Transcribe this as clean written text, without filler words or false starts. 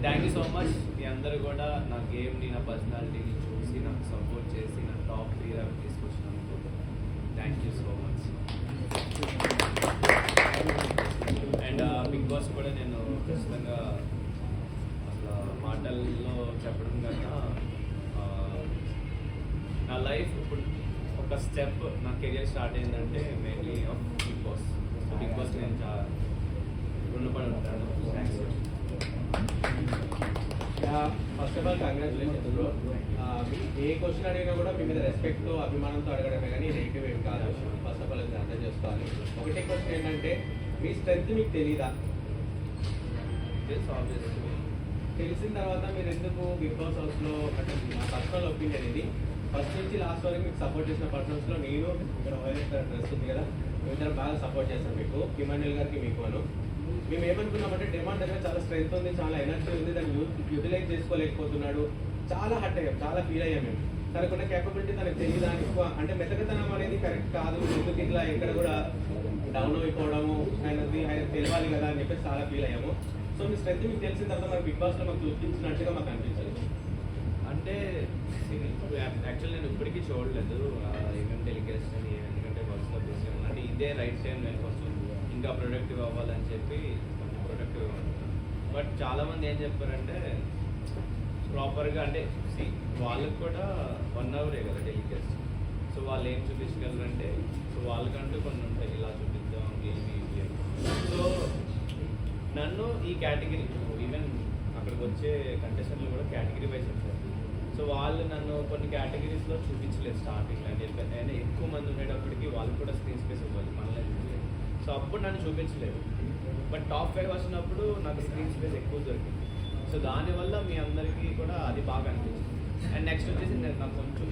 Thank you so much. మీ అందరూ కూడా నా గేమ్ని, నా పర్సనాలిటీని చూసి నాకు సపోర్ట్ చేసి నా టాప్ 3 దాకా తీసుకొచ్చినందుకు thank you so much. And big boss కూడా నేను ఖచ్చితంగా అసలు మాటల్లో చెప్పడం కన్నా నా లైఫ్ ఇప్పుడు ఒక స్టెప్ నా కెరియర్ స్టార్ట్ అయిందంటే mainly of Bigg Boss. Bigg Boss నేను చాలా రుణపడి ఉంటాను. Thanks. First of all congratulations bro. ఏ క్వశ్చన్ అడిగినా కూడా మీ మీద రెస్పెక్ట్తో అభిమానంతో అడగడమే కానీ నెగిటివ్ ఏం కాదు. ఫస్ట్ ఆఫ్ ఆల్ అది అర్థం చేసుకోవాలి. ఒకటే క్వశ్చన్ ఏంటంటే మీ స్ట్రెంత్ మీకు తెలీదా? తెలిసిన తర్వాత మీరు ఎందుకు బిగ్ బాస్ హౌస్లో అంటే నా పర్సనల్ ఒపీనియన్ ఇది ఫస్ట్ నుంచి లాస్ట్ వరకు మీకు సపోర్ట్ చేసిన పర్సన్స్లో నేను ఇక్కడ వైఎస్ డ్రెస్ ఉంది కదా మేమిద్దరం బాగా సపోర్ట్ చేస్తాం మీకు, హిమాన్యుల్ గారికి మీకు అను. మేము ఏమనుకున్నామంటే డిమాండ్ దగ్గర చాలా స్ట్రెంత్ ఉంది, చాలా ఎనర్జీ ఉంది, దాన్ని యూటిలైజ్ చేసుకోలేకపోతున్నాడు, చాలా హర్ట్ అయ్యాం, చాలా ఫీల్ అయ్యాం మేము. తనకున్న కేపబిలిటీ తనకు తెలియదు అని అంటే మెతకతనం అనేది కరెక్ట్ కాదు, ఎందుకు ఇట్లా ఎక్కడ కూడా డౌన్ అయిపోవడము ఆయన తెలియాలి కదా అని చెప్పేసి చాలా ఫీల్ అయ్యాము. సో మీ స్ట్రెంత్ మీకు తెలిసిన తర్వాత మనకు బిగ్ బాస్లో మాకు చూపించినట్టుగా మాకు అనిపించదు. అంటే యాక్చువల్ నేను ఇప్పటికీ చూడలేదు ఈవెంట్ టెలికాస్ట్ అని, ఎందుకంటే వర్క్స్లో బిజీ అంటే ఇదే రైట్ టైం నేను ఫస్ట్ ఇంకా ప్రొడక్టివ్ అవ్వాలని చెప్పి ప్రొడక్టివ్ అవ్వాలి. బట్ చాలామంది ఏం చెప్పారంటే ప్రాపర్గా అంటే వాళ్ళకి కూడా 1 అవరే కదా టెలికాస్ట్. సో వాళ్ళు ఏం చూపించగలరంటే సో వాళ్ళకంటూ కొన్ని ఉంటాయి, ఇలా చూపిద్దాం ఏమి ఇవి. సో నన్ను ఈ కేటగిరీ ఈవెన్ అక్కడికి వచ్చే కంటెస్టెంట్లు కూడా కేటగిరీ వైజ్ ఉంటారు. సో వాళ్ళు నన్ను కొన్ని కేటగిరీస్లో చూపించలేదు స్టార్టింగ్ అని చెప్పి. నేను ఎక్కువ మంది ఉండేటప్పటికి వాళ్ళు కూడా స్క్రీన్ స్పేస్ ఇవ్వాలి మనల్ని చూడలేదు. సో అప్పుడు నన్ను చూపించలేదు. బట్ టాప్ 5 వచ్చినప్పుడు నాకు స్క్రీన్ స్పేస్ ఎక్కువ దొరికింది. సో దానివల్ల మీ అందరికీ కూడా అది బాగా అనిపించింది. అండ్ నెక్స్ట్ వచ్చేసి నాకు కొంచెం